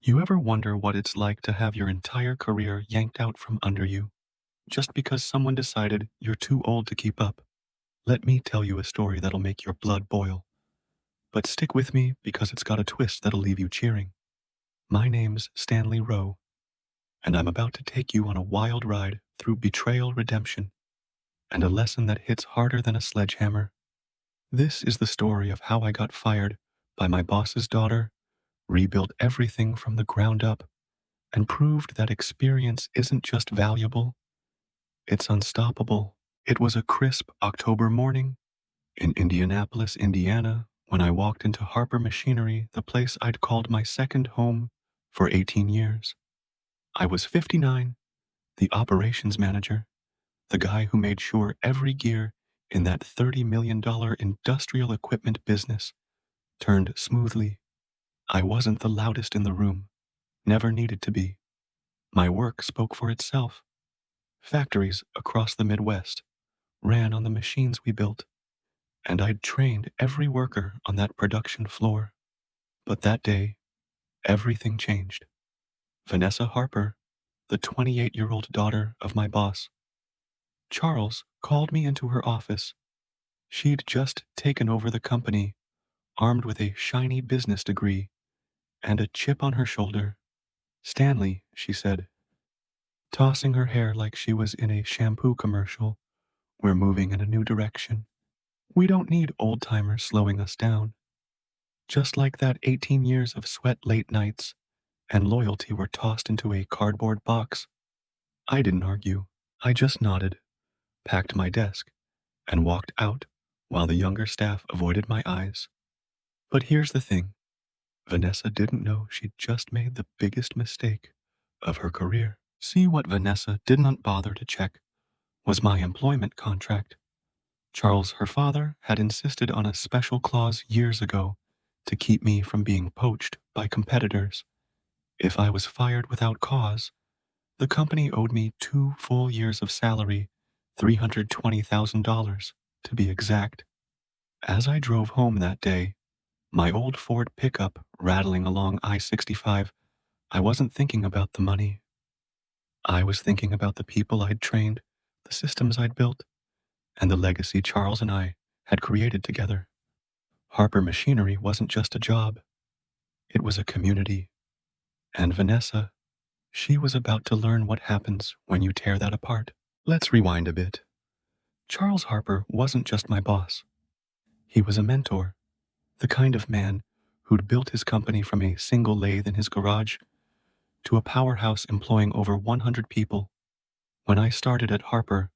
You ever wonder what it's like to have your entire career yanked out from under you just because someone decided you're too old to keep up? Let me tell you a story that'll make your blood boil. But stick with me because it's got a twist that'll leave you cheering. My name's Stanley Row, and I'm about to take you on a wild ride through betrayal, redemption, and a lesson that hits harder than a sledgehammer. This is the story of how I got fired by my boss's daughter, rebuilt everything from the ground up, and proved that experience isn't just valuable, it's unstoppable. It was a crisp October morning in Indianapolis, Indiana, when I walked into Harper Machinery, the place I'd called my second home for 18 years. I was 59, the operations manager, the guy who made sure every gear in that $30 million industrial equipment business turned smoothly. I wasn't the loudest in the room, never needed to be. My work spoke for itself. Factories across the Midwest ran on the machines we built, and I'd trained every worker on that production floor. But that day, everything changed. Vanessa Harper, the 28-year-old daughter of my boss, Charles, called me into her office. She'd just taken over the company, armed with a shiny business degree and a chip on her shoulder. "Stanley," she said, tossing her hair like she was in a shampoo commercial, "we're moving in a new direction. We don't need old-timers slowing us down." Just like that, 18 years of sweat late nights and loyalty were tossed into a cardboard box. I didn't argue. I just nodded, packed my desk, and walked out while the younger staff avoided my eyes. But here's the thing. Vanessa didn't know she'd just made the biggest mistake of her career. See, what Vanessa did not bother to check was my employment contract. Charles, her father, had insisted on a special clause years ago to keep me from being poached by competitors. If I was fired without cause, the company owed me 2 full years of salary, $320,000 to be exact. As I drove home that day, my old Ford pickup rattling along I-65, I wasn't thinking about the money. I was thinking about the people I'd trained, the systems I'd built, and the legacy Charles and I had created together. Harper Machinery wasn't just a job, it was a community. And Vanessa, she was about to learn what happens when you tear that apart. Let's rewind a bit. Charles Harper wasn't just my boss. He was a mentor, the kind of man who'd built his company from a single lathe in his garage to a powerhouse employing over 100 people. When I started at Harper,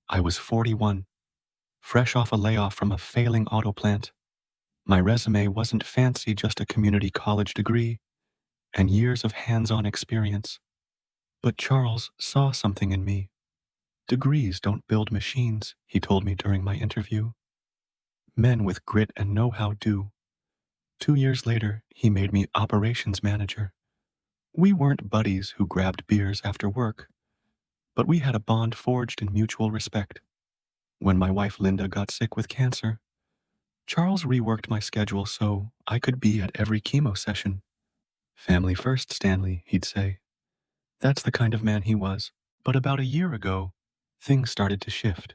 I was 41, fresh off a layoff from a failing auto plant. My resume wasn't fancy, just a community college degree and years of hands-on experience. But Charles saw something in me. "Degrees don't build machines," he told me during my interview. "Men with grit and know-how do." 2 years later, he made me operations manager. We weren't buddies who grabbed beers after work, but we had a bond forged in mutual respect. When my wife Linda got sick with cancer, Charles reworked my schedule so I could be at every chemo session. "Family first, Stanley," he'd say. That's the kind of man he was. But about a year ago, things started to shift.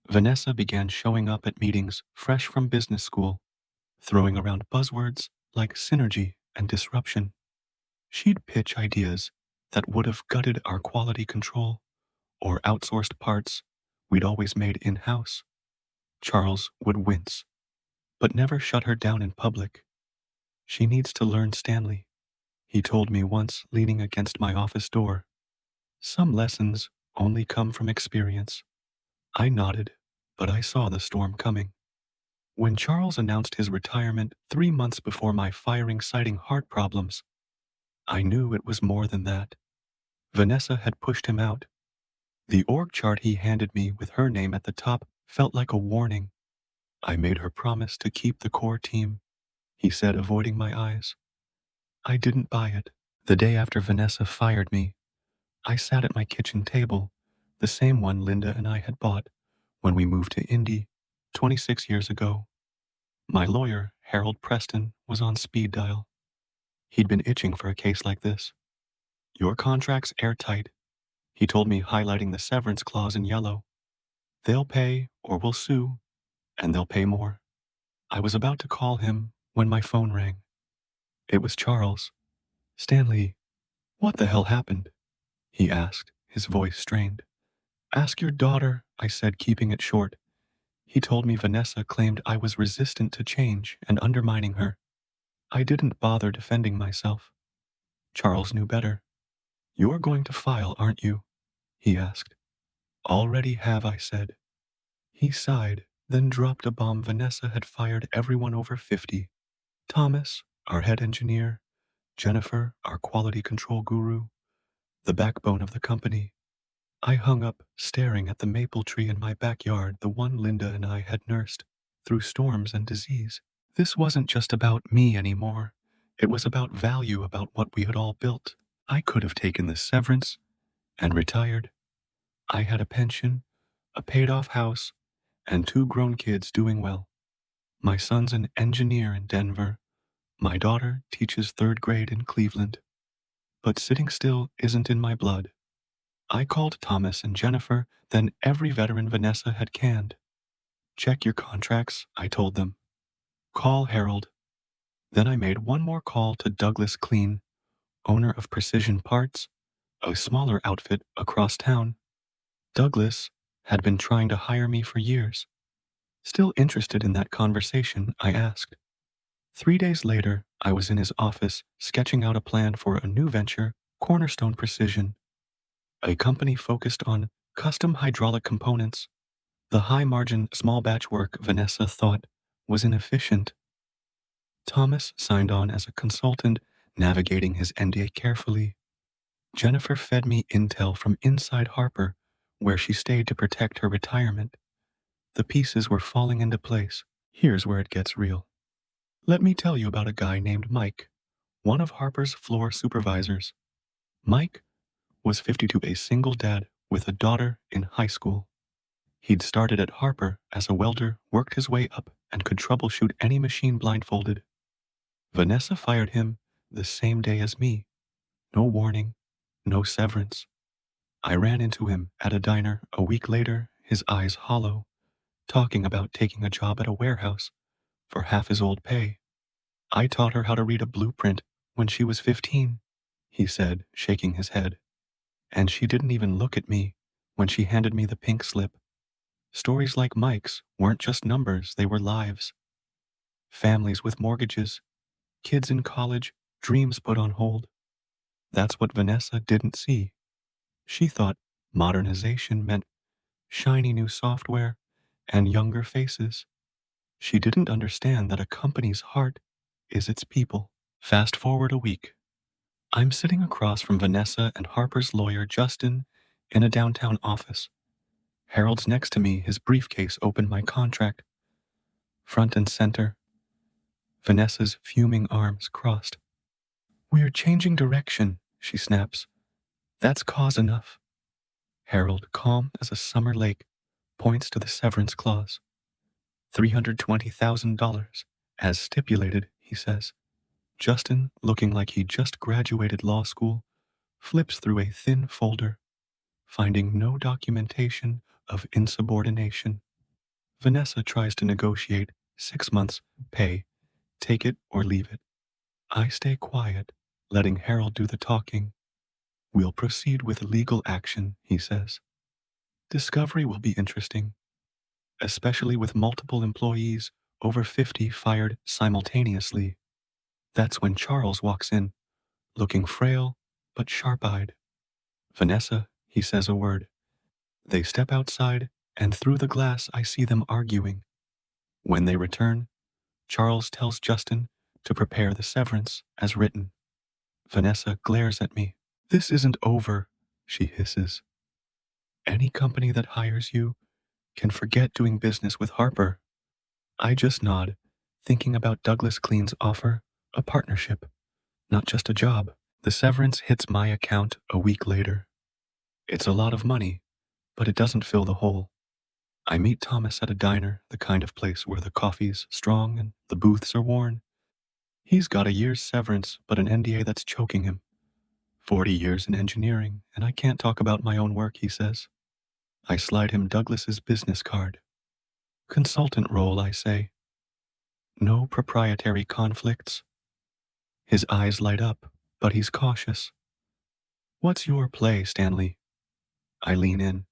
Vanessa began showing up at meetings fresh from business school, throwing around buzzwords like synergy and disruption. She'd pitch ideas that would have gutted our quality control or outsourced parts we'd always made in-house. Charles would wince, but never shut her down in public. "She needs to learn, Stanley," he told me once, leaning against my office door. "Some lessons only come from experience." I nodded, but I saw the storm coming. When Charles announced his retirement 3 months before my firing, citing heart problems, I knew it was more than that. Vanessa had pushed him out. The org chart he handed me with her name at the top felt like a warning. "I made her promise to keep the core team," he said, avoiding my eyes. I didn't buy it. The day after Vanessa fired me, I sat at my kitchen table, the same one Linda and I had bought when we moved to Indy 26 years ago. My lawyer, Harold Preston, was on speed dial. He'd been itching for a case like this. Your contract's airtight, he told me, highlighting the severance clause in yellow. They'll pay or we'll sue, and they'll pay more. I was about to call him when my phone rang. It was Charles. Stanley, what the hell happened? He asked, his voice strained. Ask your daughter, I said, keeping it short. He told me Vanessa claimed I was resistant to change and undermining her. I didn't bother defending myself. Charles knew better. You're going to file, aren't you? He asked. Already have, I said. He sighed, then dropped a bomb. Vanessa had fired everyone over 50. Thomas, our head engineer, Jennifer, our quality control guru, the backbone of the company. I hung up, staring at the maple tree in my backyard, the one Linda and I had nursed through storms and disease. This wasn't just about me anymore. It was about value, about what we had all built. I could have taken the severance and retired. I had a pension, a paid-off house, and 2 grown kids doing well. My son's an engineer in Denver. My daughter teaches 3rd grade in Cleveland. But sitting still isn't in my blood. I called Thomas and Jennifer, then every veteran Vanessa had canned. Check your contracts, I told them. Call Harold. Then I made one more call to Douglas Clean, owner of Precision Parts, a smaller outfit across town. Douglas had been trying to hire me for years. Still interested in that conversation, I asked. 3 days later, I was in his office sketching out a plan for a new venture, Cornerstone Precision, a company focused on custom hydraulic components. The high-margin, small-batch work Vanessa thought was inefficient. Thomas signed on as a consultant, navigating his NDA carefully. Jennifer fed me intel from inside Harper, where she stayed to protect her retirement. The pieces were falling into place. Here's where it gets real. Let me tell you about a guy named Mike, one of Harper's floor supervisors. Mike was 52, a single dad with a daughter in high school. He'd started at Harper as a welder, worked his way up, and could troubleshoot any machine blindfolded. Vanessa fired him the same day as me. No warning, no severance. I ran into him at a diner a week later, his eyes hollow, talking about taking a job at a warehouse for half his old pay. I taught her how to read a blueprint when she was 15, he said, shaking his head. And she didn't even look at me when she handed me the pink slip. Stories like Mike's weren't just numbers, they were lives. Families with mortgages, kids in college, dreams put on hold. That's what Vanessa didn't see. She thought modernization meant shiny new software and younger faces. She didn't understand that a company's heart is its people. Fast forward a week. I'm sitting across from Vanessa and Harper's lawyer, Justin, in a downtown office. Harold's next to me, his briefcase open, my contract. Front and center. Vanessa's fuming arms crossed. We're changing direction, she snaps. That's cause enough. Harold, calm as a summer lake, points to the severance clause. $320,000, as stipulated, he says. Justin, looking like he just graduated law school, flips through a thin folder, finding no documentation of insubordination. Vanessa tries to negotiate 6 months pay, take it or leave it. I stay quiet, letting Harold do the talking. We'll proceed with legal action, he says. Discovery will be interesting, especially with multiple employees over 50 fired simultaneously. That's when Charles walks in, looking frail but sharp-eyed. Vanessa, he says a word. They step outside, and through the glass I see them arguing. When they return, Charles tells Justin to prepare the severance as written. Vanessa glares at me. This isn't over, she hisses. Any company that hires you can forget doing business with Harper. I just nod, thinking about Douglas Clean's offer, a partnership, not just a job. The severance hits my account a week later. It's a lot of money, but it doesn't fill the hole. I meet Thomas at a diner, the kind of place where the coffee's strong and the booths are worn. He's got a year's severance, but an NDA that's choking him. 40 years in engineering, and I can't talk about my own work, he says. I slide him Douglas's business card. Consultant role, I say. No proprietary conflicts. His eyes light up, but he's cautious. What's your play, Stanley? I lean in.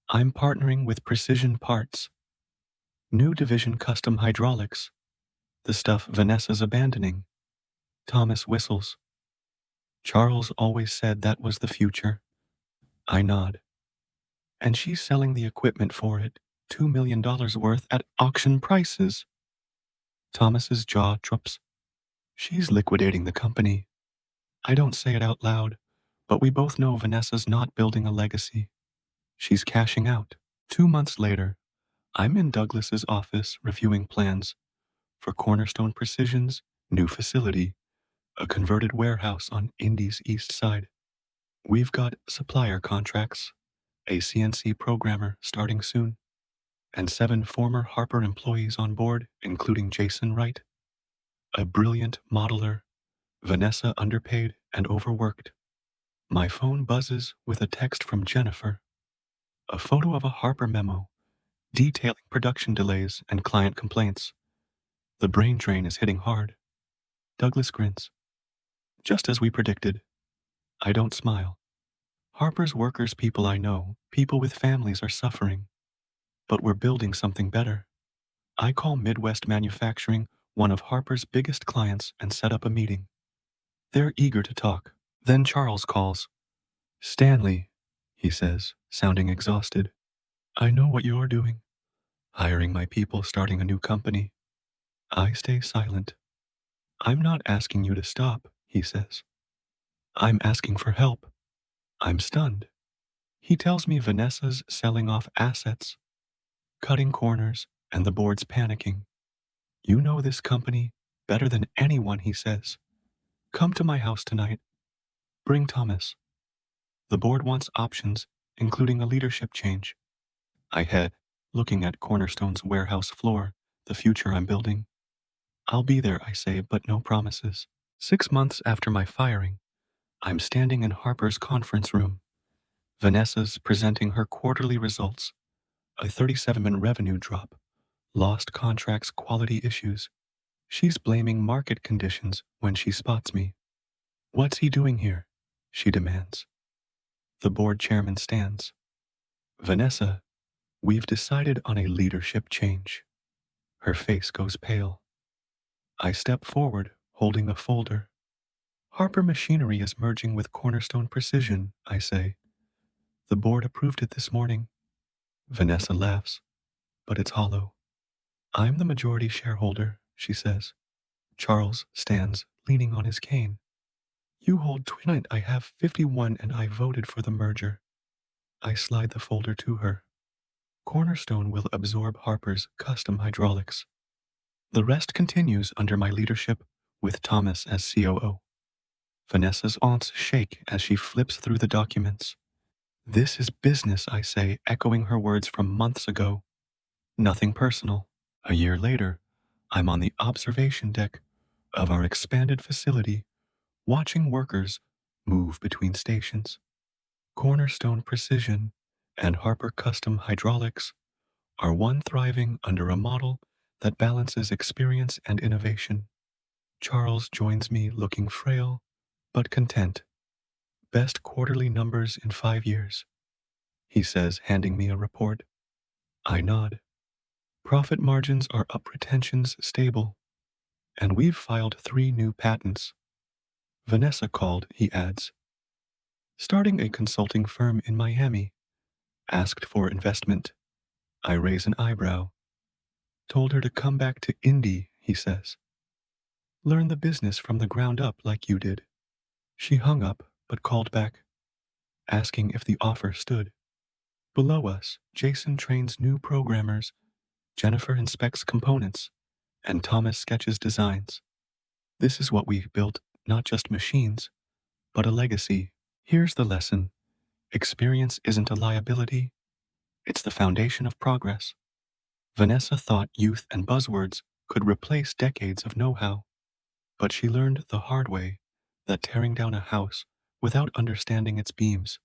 I'm partnering with Precision Parts. New division custom hydraulics. The stuff Vanessa's abandoning. Thomas whistles. Charles always said that was the future. I nod. And she's selling the equipment for it, $2 million worth at auction prices. Thomas's jaw drops. She's liquidating the company. I don't say it out loud, but we both know Vanessa's not building a legacy. She's cashing out. 2 months later, I'm in Douglas's office reviewing plans for Cornerstone Precision's new facility, a converted warehouse on Indy's east side. We've got supplier contracts, a CNC programmer starting soon, and 7 former Harper employees on board, including Jason Wright, a brilliant modeler, Vanessa underpaid and overworked. My phone buzzes with a text from Jennifer, a photo of a Harper memo detailing production delays and client complaints. The brain drain is hitting hard. Douglas grins. Just as we predicted. I don't smile. Harper's workers, people I know, people with families are suffering. But we're building something better. I call Midwest Manufacturing one of Harper's biggest clients and set up a meeting. They're eager to talk. Then Charles calls. Stanley, he says, sounding exhausted. I know what you're doing. Hiring my people, starting a new company. I stay silent. I'm not asking you to stop, he says. I'm asking for help. I'm stunned. He tells me Vanessa's selling off assets, cutting corners, and the board's panicking. You know this company better than anyone, he says. Come to my house tonight. Bring Thomas. The board wants options, including a leadership change. I head, looking at Cornerstone's warehouse floor, the future I'm building. I'll be there, I say, but no promises. 6 months after my firing, I'm standing in Harper's conference room. Vanessa's presenting her quarterly results, a 37% revenue drop, lost contracts, quality issues. She's blaming market conditions when she spots me. What's he doing here? She demands. The board chairman stands. Vanessa, we've decided on a leadership change. Her face goes pale. I step forward, holding a folder. Harper Machinery is merging with Cornerstone Precision, I say. The board approved it this morning. Vanessa laughs, but it's hollow. I'm the majority shareholder, she says. Charles stands, leaning on his cane. You hold 20. I have 51 and I voted for the merger. I slide the folder to her. Cornerstone will absorb Harper's custom hydraulics. The rest continues under my leadership with Thomas as COO. Vanessa's aunts shake as she flips through the documents. This is business, I say, echoing her words from months ago. Nothing personal. A year later, I'm on the observation deck of our expanded facility, watching workers move between stations. Cornerstone Precision and Harper Custom Hydraulics are one thriving under a model that balances experience and innovation. Charles joins me looking frail, but content. Best quarterly numbers in 5 years, he says, handing me a report. I nod. Profit margins are up, retentions stable, and we've filed 3 new patents. Vanessa called, he adds. Starting a consulting firm in Miami. Asked for investment. I raise an eyebrow. Told her to come back to Indy, he says. Learn the business from the ground up like you did. She hung up, but called back, asking if the offer stood. Below us, Jason trains new programmers, Jennifer inspects components, and Thomas sketches designs. This is what we've built, not just machines, but a legacy. Here's the lesson. Experience isn't a liability, it's the foundation of progress. Vanessa thought youth and buzzwords could replace decades of know-how. But she learned the hard way that tearing down a house without understanding its beams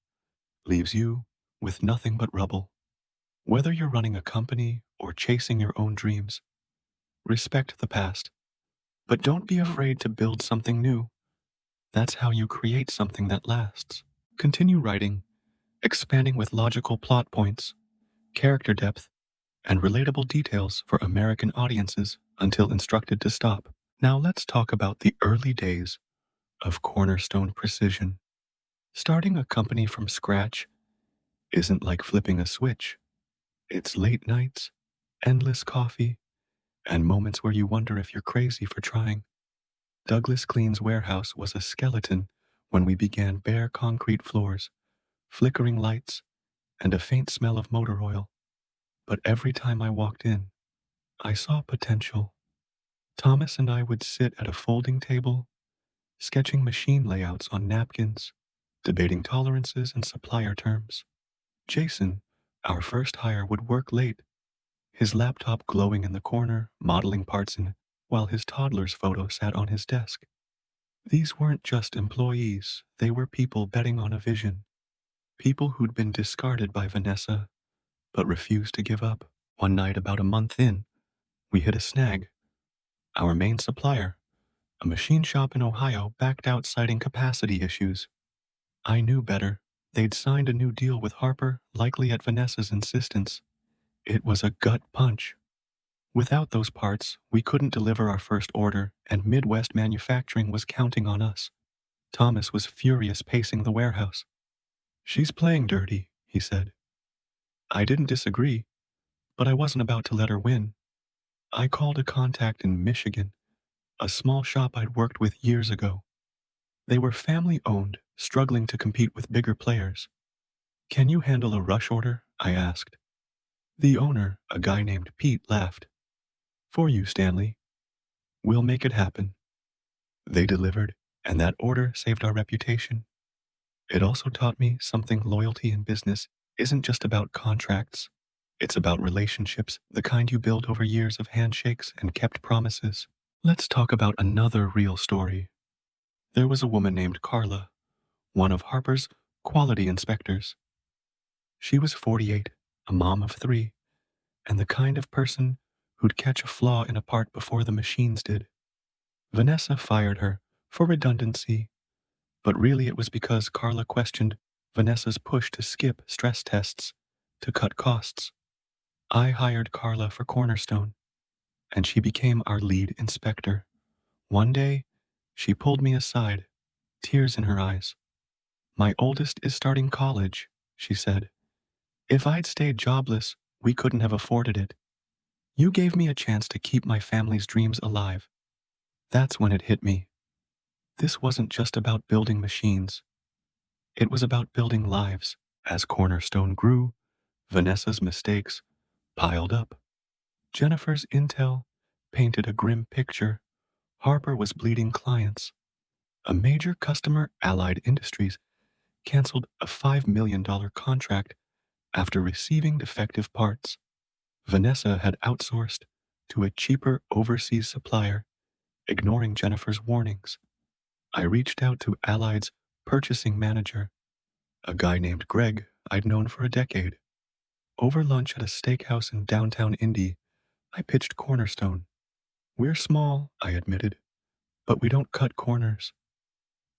leaves you with nothing but rubble. Whether you're running a company or chasing your own dreams, respect the past, but don't be afraid to build something new. That's how you create something that lasts. Continue writing, expanding with logical plot points, character depth, and relatable details for American audiences until instructed to stop. Now let's talk about the early days of Cornerstone Precision. Starting a company from scratch isn't like flipping a switch. It's late nights, endless coffee, and moments where you wonder if you're crazy for trying. Douglas Clean's warehouse was a skeleton when we began, bare concrete floors, flickering lights, and a faint smell of motor oil. But every time I walked in, I saw potential. Thomas and I would sit at a folding table, sketching machine layouts on napkins, debating tolerances and supplier terms. Jason, our first hire, would work late, his laptop glowing in the corner, modeling parts in while his toddler's photo sat on his desk. These weren't just employees, they were people betting on a vision. People who'd been discarded by Vanessa, but refused to give up. One night, about a month in, we hit a snag. Our main supplier, a machine shop in Ohio, backed out citing capacity issues. I knew better. They'd signed a new deal with Harper, likely at Vanessa's insistence. It was a gut punch. Without those parts, we couldn't deliver our first order, and Midwest Manufacturing was counting on us. Thomas was furious, pacing the warehouse. "She's playing dirty," he said. I didn't disagree, but I wasn't about to let her win. I called a contact in Michigan, a small shop I'd worked with years ago. They were family-owned, struggling to compete with bigger players. "Can you handle a rush order?" I asked. The owner, a guy named Pete, laughed. "For you, Stanley. We'll make it happen." They delivered, and that order saved our reputation. It also taught me something: loyalty in business isn't just about contracts. It's about relationships, the kind you build over years of handshakes and kept promises. Let's talk about another real story. There was a woman named Carla, one of Harper's quality inspectors. She was 48, a mom of 3, and the kind of person who'd catch a flaw in a part before the machines did. Vanessa fired her for redundancy, but really it was because Carla questioned Vanessa's push to skip stress tests to cut costs. I hired Carla for Cornerstone, and she became our lead inspector. One day, she pulled me aside, tears in her eyes. "My oldest is starting college," she said. "If I'd stayed jobless, we couldn't have afforded it. You gave me a chance to keep my family's dreams alive." That's when it hit me. This wasn't just about building machines. It was about building lives. As Cornerstone grew, Vanessa's mistakes piled up. Jennifer's intel painted a grim picture. Harper was bleeding clients. A major customer, Allied Industries, canceled a $5 million contract after receiving defective parts. Vanessa had outsourced to a cheaper overseas supplier, ignoring Jennifer's warnings. I reached out to Allied's purchasing manager, a guy named Greg I'd known for a decade. Over lunch at a steakhouse in downtown Indy, I pitched Cornerstone. "We're small," I admitted, "but we don't cut corners."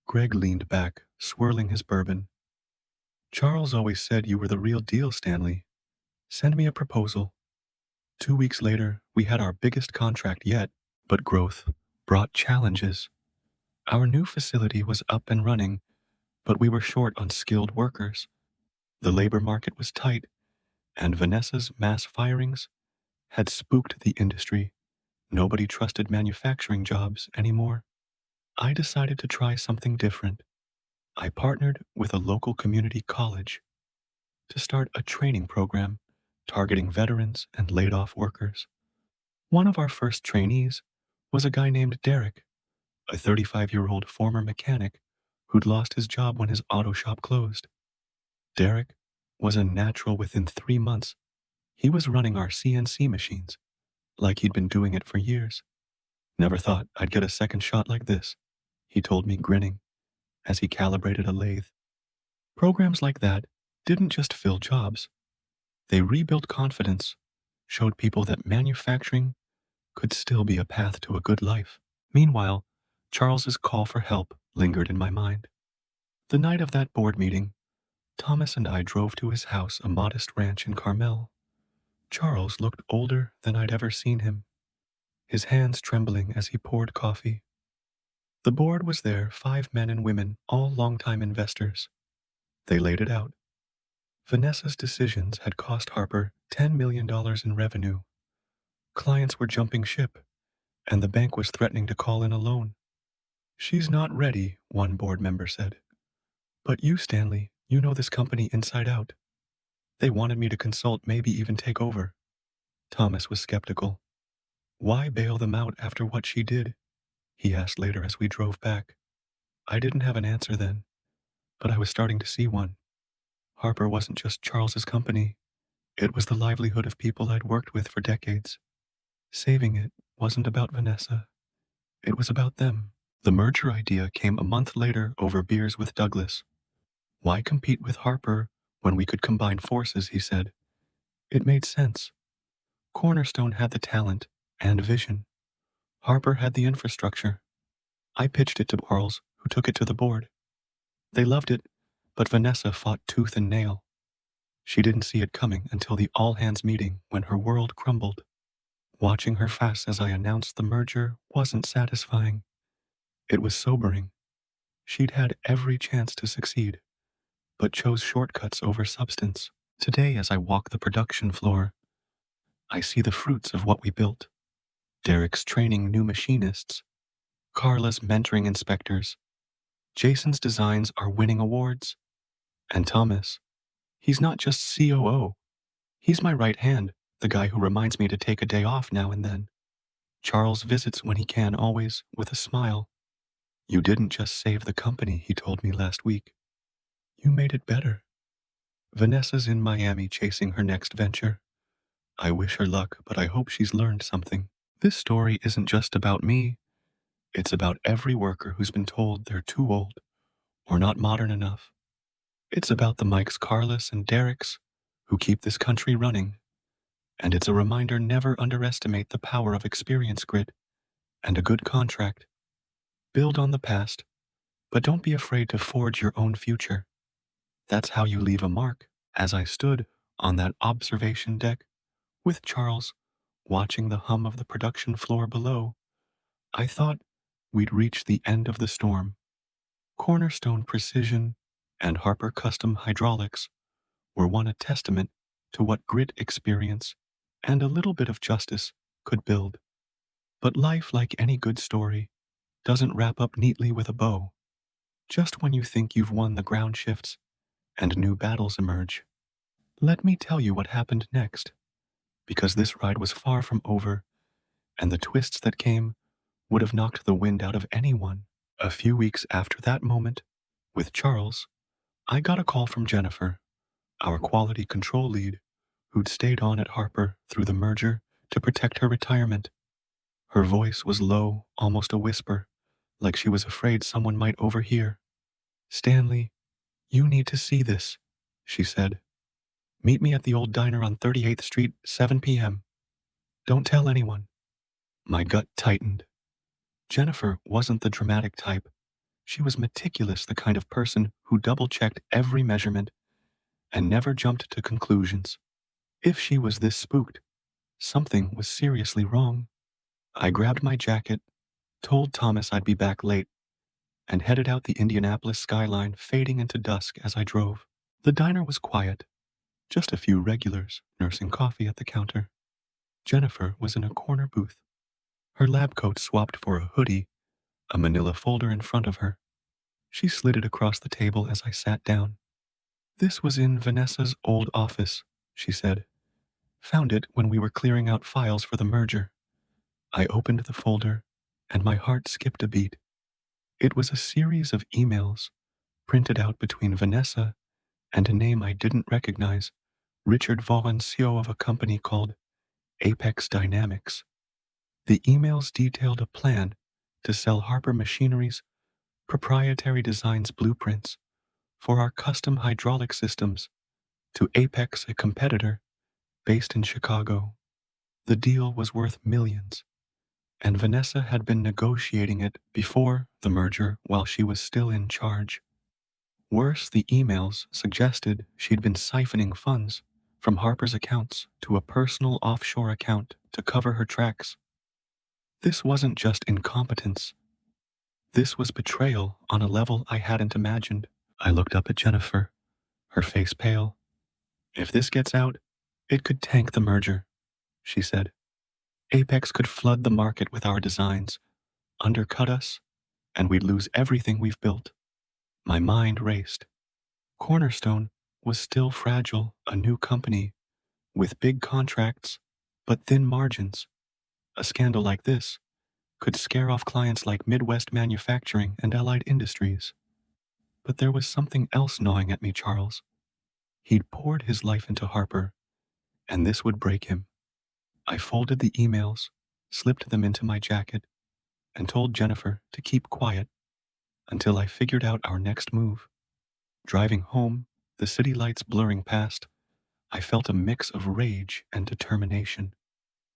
Greg leaned back, swirling his bourbon. "Charles always said you were the real deal, Stanley. Send me a proposal." 2 weeks later, we had our biggest contract yet, but growth brought challenges. Our new facility was up and running, but we were short on skilled workers. The labor market was tight, and Vanessa's mass firings had spooked the industry. Nobody trusted manufacturing jobs anymore. I decided to try something different. I partnered with a local community college to start a training program targeting veterans and laid-off workers. One of our first trainees was a guy named Derek, a 35-year-old former mechanic who'd lost his job when his auto shop closed. Derek was a natural within 3 months. He was running our CNC machines like he'd been doing it for years. Never thought I'd get a second shot like this, he told me, grinning, as he calibrated a lathe. Programs like that didn't just fill jobs. They rebuilt confidence, showed people that manufacturing could still be a path to a good life. Meanwhile, Charles's call for help lingered in my mind. The night of that board meeting, Thomas and I drove to his house, a modest ranch in Carmel. Charles looked older than I'd ever seen him, his hands trembling as he poured coffee. The board was there, 5 men and women, all longtime investors. They laid it out. Vanessa's decisions had cost Harper $10 million in revenue. Clients were jumping ship, and the bank was threatening to call in a loan. "She's not ready," one board member said. "But you, Stanley, you know this company inside out. They wanted me to consult, maybe even take over." Thomas was skeptical. "Why bail them out after what she did?" he asked later as we drove back. I didn't have an answer then, but I was starting to see one. Harper wasn't just Charles's company. It was the livelihood of people I'd worked with for decades. Saving it wasn't about Vanessa. It was about them. The merger idea came a month later over beers with Douglas. "Why compete with Harper when we could combine forces?" he said. It made sense. Cornerstone had the talent and vision. Harper had the infrastructure. I pitched it to Charles, who took it to the board. They loved it, but Vanessa fought tooth and nail. She didn't see it coming until the all-hands meeting, when her world crumbled. Watching her face as I announced the merger wasn't satisfying. It was sobering. She'd had every chance to succeed, but chose shortcuts over substance. Today, as I walk the production floor, I see the fruits of what we built. Derek's training new machinists, Carla's mentoring inspectors, Jason's designs are winning awards, and Thomas, he's not just COO. He's my right hand, the guy who reminds me to take a day off now and then. Charles visits when he can, always with a smile. "You didn't just save the company," he told me last week. "You made it better." Vanessa's in Miami chasing her next venture. I wish her luck, but I hope she's learned something. This story isn't just about me. It's about every worker who's been told they're too old or not modern enough. It's about the Mikes, Carlas, and Dereks who keep this country running. And it's a reminder: never underestimate the power of experience, grit, and a good contract. Build on the past, but don't be afraid to forge your own future. That's how you leave a mark. As I stood on that observation deck with Charles, watching the hum of the production floor below, I thought we'd reached the end of the storm. Cornerstone Precision and Harper Custom Hydraulics were one a testament to what grit, experience, and a little bit of justice could build. But life, like any good story, doesn't wrap up neatly with a bow. Just when you think you've won, the ground shifts and new battles emerge. Let me tell you what happened next, because this ride was far from over, and the twists that came would have knocked the wind out of anyone. A few weeks after that moment, with Charles, I got a call from Jennifer, our quality control lead, who'd stayed on at Harper through the merger to protect her retirement. Her voice was low, almost a whisper, like she was afraid someone might overhear. "Stanley, you need to see this," she said. "Meet me at the old diner on 38th Street, 7 p.m. Don't tell anyone." My gut tightened. Jennifer wasn't the dramatic type. She was meticulous, the kind of person who double-checked every measurement and never jumped to conclusions. If she was this spooked, something was seriously wrong. I grabbed my jacket, told Thomas I'd be back late, and headed out the Indianapolis skyline, fading into dusk as I drove. The diner was quiet, just a few regulars nursing coffee at the counter. Jennifer was in a corner booth, her lab coat swapped for a hoodie, a manila folder in front of her. She slid it across the table as I sat down. "This was in Vanessa's old office," she said. "Found it when we were clearing out files for the merger." I opened the folder, and my heart skipped a beat. It was a series of emails, printed out between Vanessa and a name I didn't recognize, Richard Vaughan, CEO of a company called Apex Dynamics. The emails detailed a plan to sell Harper Machinery's proprietary designs blueprints for our custom hydraulic systems to Apex, a competitor based in Chicago. The deal was worth millions, and Vanessa had been negotiating it before the merger while she was still in charge. Worse, the emails suggested she'd been siphoning funds from Harper's accounts to a personal offshore account to cover her tracks. This wasn't just incompetence. This was betrayal on a level I hadn't imagined. I looked up at Jennifer, her face pale. If this gets out, it could tank the merger, she said. Apex could flood the market with our designs, undercut us, and we'd lose everything we've built. My mind raced. Cornerstone was still fragile, a new company, with big contracts, but thin margins. A scandal like this could scare off clients like Midwest Manufacturing and Allied Industries. But there was something else gnawing at me, Charles. He'd poured his life into Harper, and this would break him. I folded the emails, slipped them into my jacket, and told Jennifer to keep quiet until I figured out our next move. Driving home, the city lights blurring past, I felt a mix of rage and determination.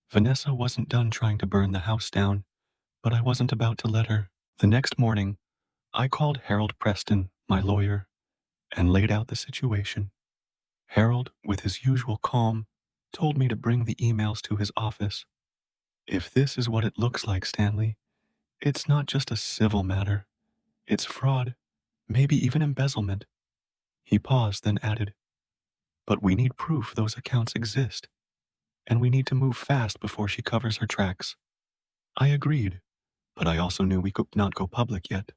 Vanessa wasn't done trying to burn the house down, but I wasn't about to let her. The next morning, I called Harold Preston, my lawyer, and laid out the situation. Harold, with his usual calm, told me to bring the emails to his office. If this is what it looks like, Stanley, it's not just a civil matter. It's fraud, maybe even embezzlement. He paused, then added, but we need proof those accounts exist, and we need to move fast before she covers her tracks. I agreed, but I also knew we could not go public yet.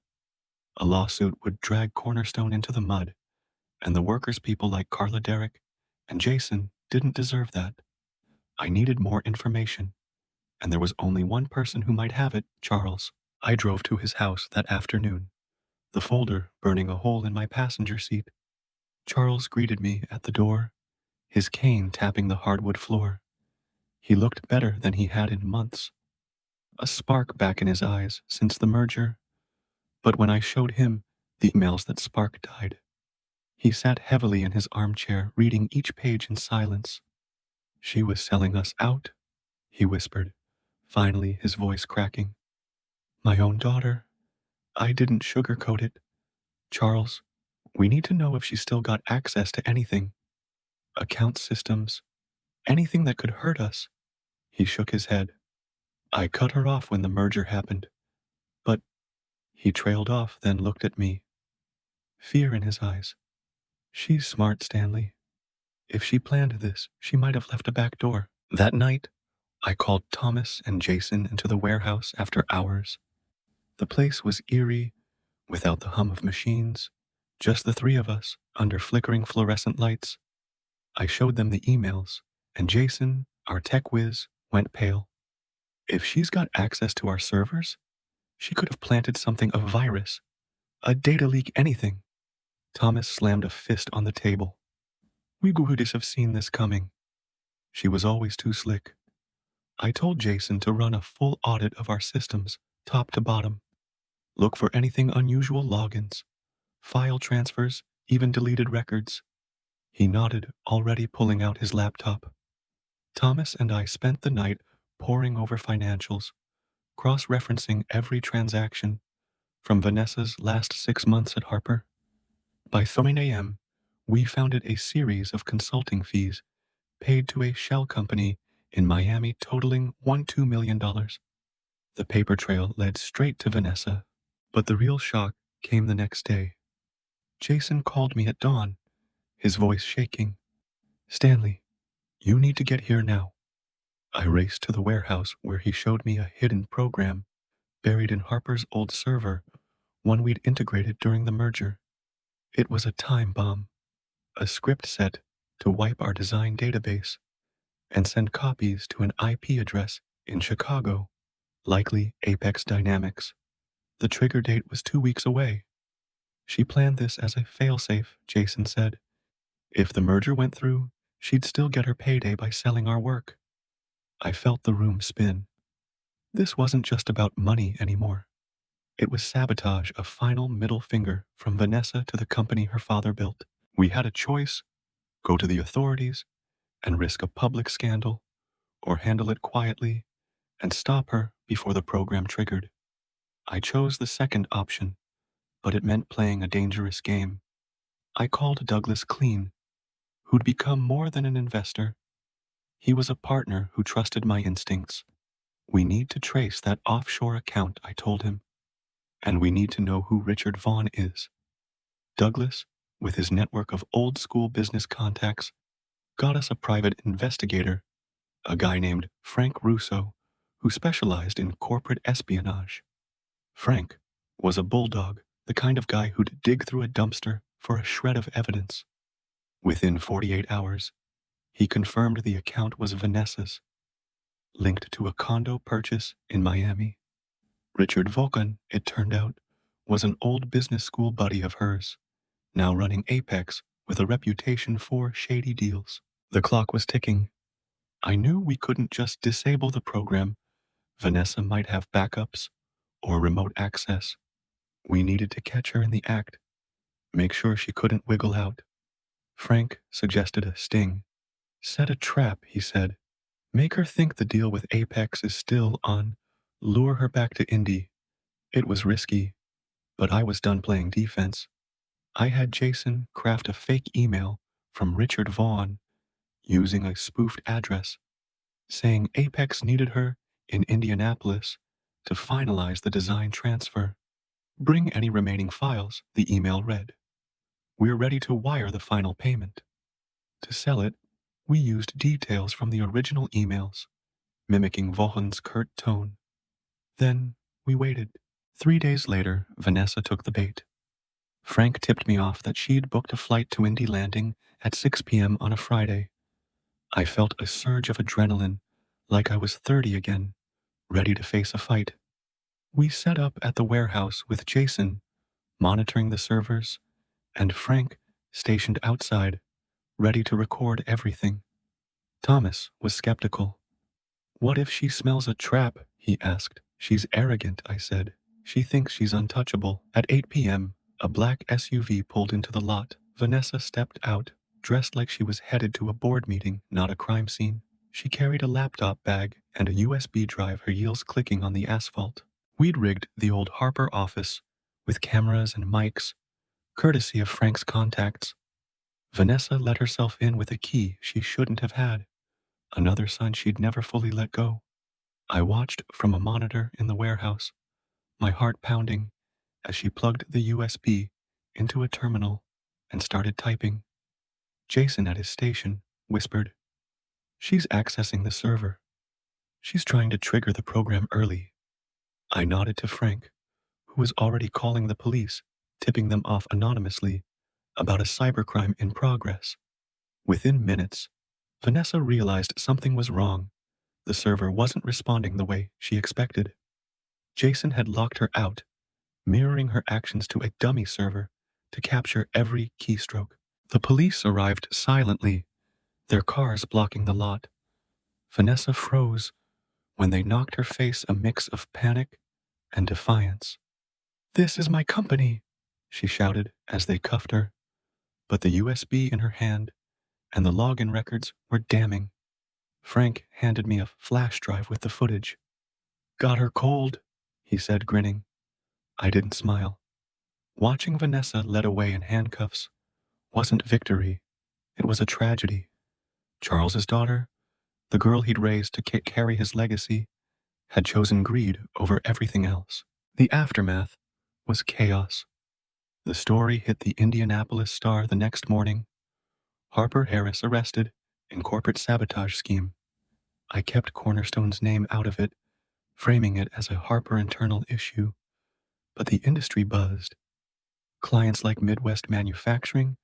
A lawsuit would drag Cornerstone into the mud, and the workers' people like Carla Derrick and Jason didn't deserve that. I needed more information, and there was only one person who might have it, Charles. I drove to his house that afternoon, the folder burning a hole in my passenger seat. Charles greeted me at the door, his cane tapping the hardwood floor. He looked better than he had in months, a spark back in his eyes since the merger. But when I showed him the emails, that spark died. He sat heavily in his armchair, reading each page in silence. She was selling us out, he whispered, finally his voice cracking. My own daughter. I didn't sugarcoat it. Charles, we need to know if she still got access to anything. Account systems, anything that could hurt us. He shook his head. I cut her off when the merger happened. But he trailed off, then looked at me. Fear in his eyes. She's smart, Stanley. If she planned this, she might have left a back door. That night, I called Thomas and Jason into the warehouse after hours. The place was eerie, without the hum of machines, just the three of us under flickering fluorescent lights. I showed them the emails, and Jason, our tech whiz, went pale. If she's got access to our servers, she could have planted something, a virus, a data leak, anything. Thomas slammed a fist on the table. We would have seen this coming. She was always too slick. I told Jason to run a full audit of our systems, top to bottom. Look for anything unusual, logins, file transfers, even deleted records. He nodded, already pulling out his laptop. Thomas and I spent the night poring over financials, cross-referencing every transaction from Vanessa's last 6 months at Harper. By 3 a.m., we founded a series of consulting fees paid to a shell company in Miami totaling $2 million. The paper trail led straight to Vanessa, but the real shock came the next day. Jason called me at dawn, his voice shaking. Stanley, you need to get here now. I raced to the warehouse where he showed me a hidden program buried in Harper's old server, one we'd integrated during the merger. It was a time bomb, a script set to wipe our design database and send copies to an IP address in Chicago, likely Apex Dynamics. The trigger date was 2 weeks away. She planned this as a failsafe, Jason said. If the merger went through, she'd still get her payday by selling our work. I felt the room spin. This wasn't just about money anymore. It was sabotage, a final middle finger from Vanessa to the company her father built. We had a choice: go to the authorities and risk a public scandal, or handle it quietly and stop her before the program triggered. I chose the second option, but it meant playing a dangerous game. I called Douglas Clean, who'd become more than an investor. He was a partner who trusted my instincts. We need to trace that offshore account, I told him, and we need to know who Richard Vaughn is. Douglas, with his network of old school business contacts, got us a private investigator, a guy named Frank Russo, who specialized in corporate espionage. Frank was a bulldog, the kind of guy who'd dig through a dumpster for a shred of evidence. Within 48 hours, he confirmed the account was Vanessa's, linked to a condo purchase in Miami. Richard Vulcan, it turned out, was an old business school buddy of hers, now running Apex with a reputation for shady deals. The clock was ticking. I knew we couldn't just disable the program. Vanessa might have backups or remote access. We needed to catch her in the act, make sure she couldn't wiggle out. Frank suggested a sting. Set a trap, he said. Make her think the deal with Apex is still on. Lure her back to Indy. It was risky, but I was done playing defense. I had Jason craft a fake email from Richard Vaughn using a spoofed address, saying Apex needed her in Indianapolis to finalize the design transfer. Bring any remaining files, the email read. We're ready to wire the final payment. To sell it, we used details from the original emails, mimicking Vaughan's curt tone. Then we waited. 3 days later, Vanessa took the bait. Frank tipped me off that she'd booked a flight to Indy landing at 6 p.m. on a Friday. I felt a surge of adrenaline, like I was 30 again, ready to face a fight. We set up at the warehouse with Jason, monitoring the servers, and Frank stationed outside, ready to record everything. Thomas was skeptical. What if she smells a trap? He asked. She's arrogant, I said. She thinks she's untouchable. At 8 p.m., a black SUV pulled into the lot. Vanessa stepped out, dressed like she was headed to a board meeting, not a crime scene. She carried a laptop bag and a USB drive, her heels clicking on the asphalt. We'd rigged the old Harper office with cameras and mics, courtesy of Frank's contacts. Vanessa let herself in with a key she shouldn't have had, another sign she'd never fully let go. I watched from a monitor in the warehouse, my heart pounding, as she plugged the USB into a terminal and started typing. Jason at his station whispered, "She's accessing the server. She's trying to trigger the program early." I nodded to Frank, who was already calling the police, tipping them off anonymously about a cybercrime in progress. Within minutes, Vanessa realized something was wrong. The server wasn't responding the way she expected. Jason had locked her out, mirroring her actions to a dummy server to capture every keystroke. The police arrived silently, their cars blocking the lot. Vanessa froze when they knocked her face a mix of panic and defiance. "This is my company," she shouted as they cuffed her. But the USB in her hand and the login records were damning. Frank handed me a flash drive with the footage. "Got her cold," he said, grinning. I didn't smile. Watching Vanessa led away in handcuffs wasn't victory. It was a tragedy. Charles's daughter, the girl he'd raised to carry his legacy, had chosen greed over everything else. The aftermath was chaos. The story hit the Indianapolis Star the next morning. Harper Harris arrested in corporate sabotage scheme. I kept Cornerstone's name out of it, framing it as a Harper internal issue. But the industry buzzed. Clients like Midwest Manufacturing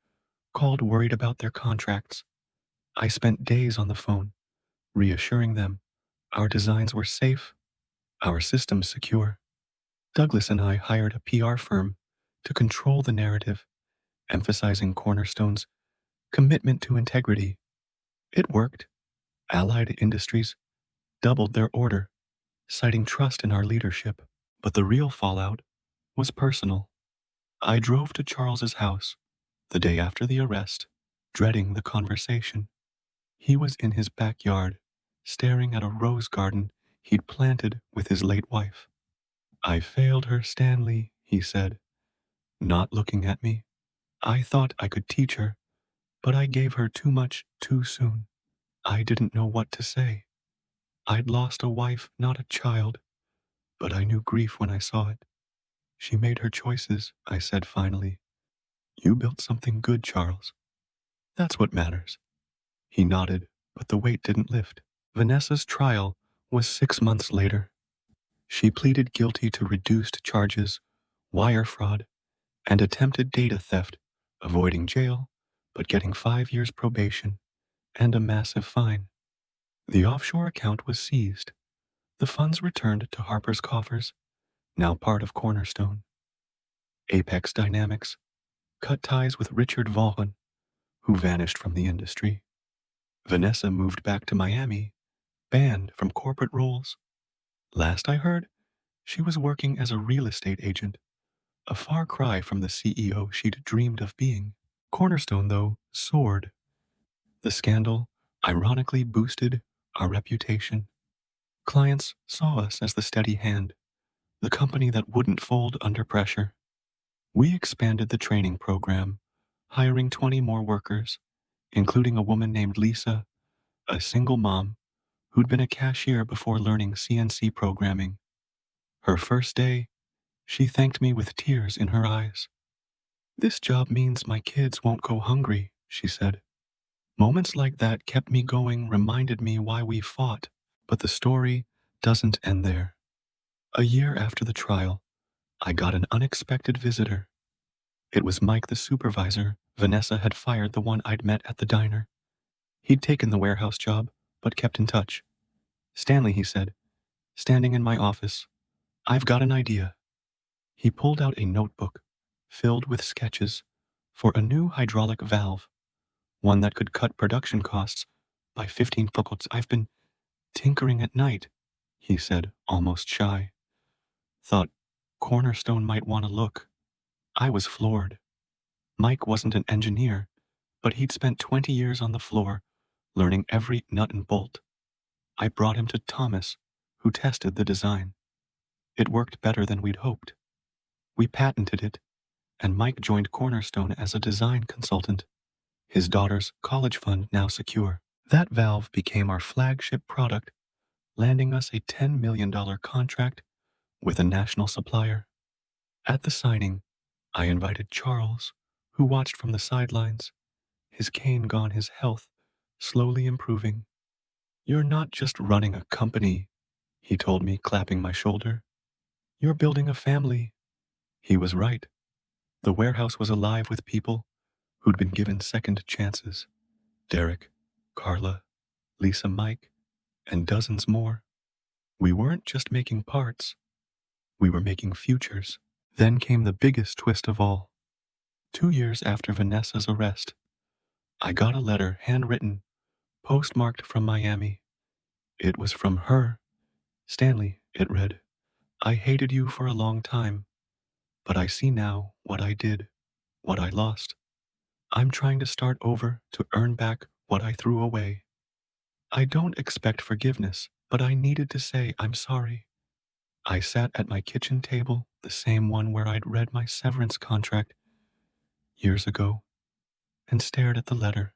called worried about their contracts. I spent days on the phone, reassuring them our designs were safe, our systems secure. Douglas and I hired a PR firm to control the narrative, emphasizing Cornerstone's commitment to integrity. It worked. Allied Industries doubled their order, citing trust in our leadership. But the real fallout was personal. I drove to Charles's house the day after the arrest, dreading the conversation. He was in his backyard, staring at a rose garden he'd planted with his late wife. "I failed her, Stanley," he said, not looking at me. "I thought I could teach her, but I gave her too much too soon. I didn't know what to say. I'd lost a wife, not a child, but I knew grief when I saw it." "She made her choices," I said finally. "You built something good, Charles. That's what matters." He nodded, but the weight didn't lift. Vanessa's trial was 6 months later. She pleaded guilty to reduced charges, wire fraud, and attempted data theft, avoiding jail, but getting 5 years probation and a massive fine. The offshore account was seized. The funds returned to Harper's coffers, now part of Cornerstone. Apex Dynamics cut ties with Richard Vaughan, who vanished from the industry. Vanessa moved back to Miami, banned from corporate roles. Last I heard, she was working as a real estate agent, a far cry from the CEO she'd dreamed of being. Cornerstone, though, soared. The scandal ironically boosted our reputation. Clients saw us as the steady hand, the company that wouldn't fold under pressure. We expanded the training program, hiring 20 more workers, including a woman named Lisa, a single mom who'd been a cashier before learning CNC programming. Her first day, she thanked me with tears in her eyes. "This job means my kids won't go hungry," she said. Moments like that kept me going, reminded me why we fought. But the story doesn't end there. A year after the trial, I got an unexpected visitor. It was Mike, the supervisor. Vanessa had fired the one I'd met at the diner. He'd taken the warehouse job, but kept in touch. "Stanley," he said, standing in my office, "I've got an idea." He pulled out a notebook filled with sketches for a new hydraulic valve, one that could cut production costs by 15 footholds. "I've been tinkering at night," he said, almost shy. "Thought Cornerstone might want to look." I was floored. Mike wasn't an engineer, but he'd spent 20 years on the floor, learning every nut and bolt. I brought him to Thomas, who tested the design. It worked better than we'd hoped. We patented it, and Mike joined Cornerstone as a design consultant, his daughter's college fund now secure. That valve became our flagship product, landing us a $10 million contract with a national supplier. At the signing, I invited Charles, who watched from the sidelines, his cane gone, his health slowly improving. "You're not just running a company," he told me, clapping my shoulder. "You're building a family." He was right. The warehouse was alive with people who'd been given second chances. Derek, Carla, Lisa, Mike, and dozens more. We weren't just making parts, we were making futures. Then came the biggest twist of all. 2 years after Vanessa's arrest, I got a letter handwritten, postmarked from Miami. It was from her. "Stanley," it read, "I hated you for a long time, but I see now what I did, what I lost. I'm trying to start over to earn back what I threw away. I don't expect forgiveness, but I needed to say I'm sorry." I sat at my kitchen table, the same one where I'd read my severance contract years ago, and stared at the letter.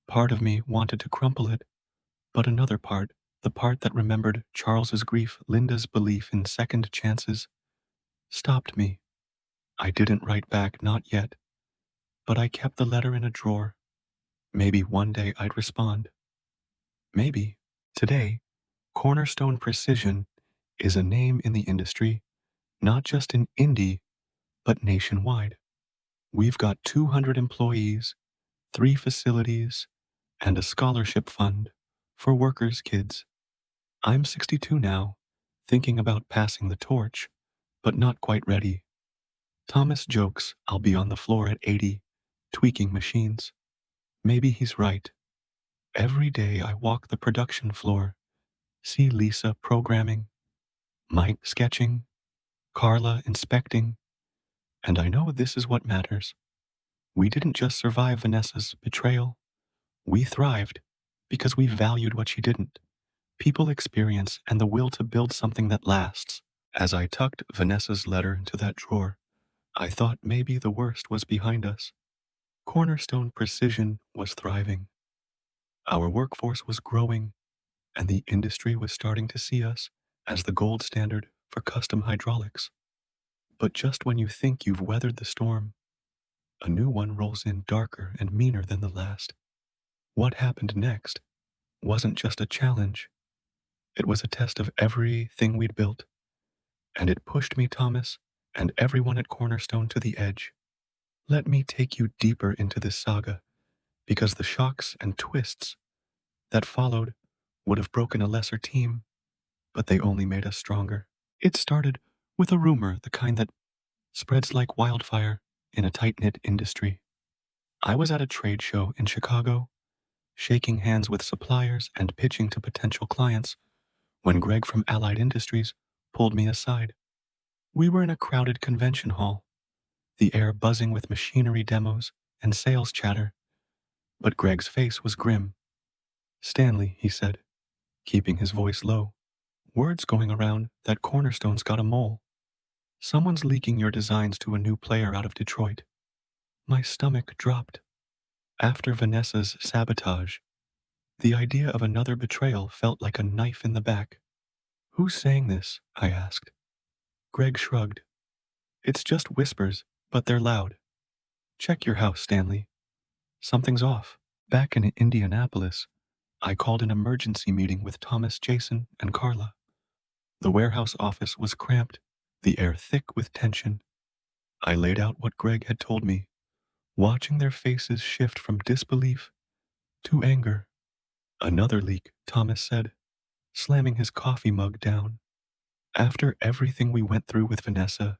Part of me wanted to crumple it, but another part, the part that remembered Charles's grief, Linda's belief in second chances, stopped me. I didn't write back, not yet, but I kept the letter in a drawer. Maybe one day I'd respond. Maybe. Today, Cornerstone Precision is a name in the industry, not just in Indy, but nationwide. We've got 200 employees, 3 facilities, and a scholarship fund for workers' kids. I'm 62 now, thinking about passing the torch, but not quite ready. Thomas jokes I'll be on the floor at 80, tweaking machines. Maybe he's right. Every day I walk the production floor, see Lisa programming, Mike sketching, Carla inspecting, and I know this is what matters. We didn't just survive Vanessa's betrayal, we thrived because we valued what she didn't: people experience and the will to build something that lasts. As I tucked Vanessa's letter into that drawer, I thought maybe the worst was behind us. Cornerstone Precision was thriving. Our workforce was growing, and the industry was starting to see us as the gold standard for custom hydraulics. But just when you think you've weathered the storm, a new one rolls in darker and meaner than the last. What happened next wasn't just a challenge, it was a test of everything we'd built, and it pushed me, Thomas, and everyone at Cornerstone to the edge. Let me take you deeper into this saga, because the shocks and twists that followed would have broken a lesser team, but they only made us stronger. It started with a rumor, the kind that spreads like wildfire in a tight-knit industry. I was at a trade show in Chicago, shaking hands with suppliers and pitching to potential clients, when Greg from Allied Industries pulled me aside. We were in a crowded convention hall, the air buzzing with machinery demos and sales chatter, but Greg's face was grim. "Stanley," he said, keeping his voice low, "word's going around that Cornerstone's got a mole. Someone's leaking your designs to a new player out of Detroit." My stomach dropped. After Vanessa's sabotage, the idea of another betrayal felt like a knife in the back. "Who's saying this?" I asked. Greg shrugged. "It's just whispers, but they're loud. Check your house, Stanley. Something's off." Back in Indianapolis, I called an emergency meeting with Thomas, Jason, and Carla. The warehouse office was cramped, the air thick with tension. I laid out what Greg had told me, watching their faces shift from disbelief to anger. "Another leak," Thomas said, slamming his coffee mug down. After everything we went through with Vanessa,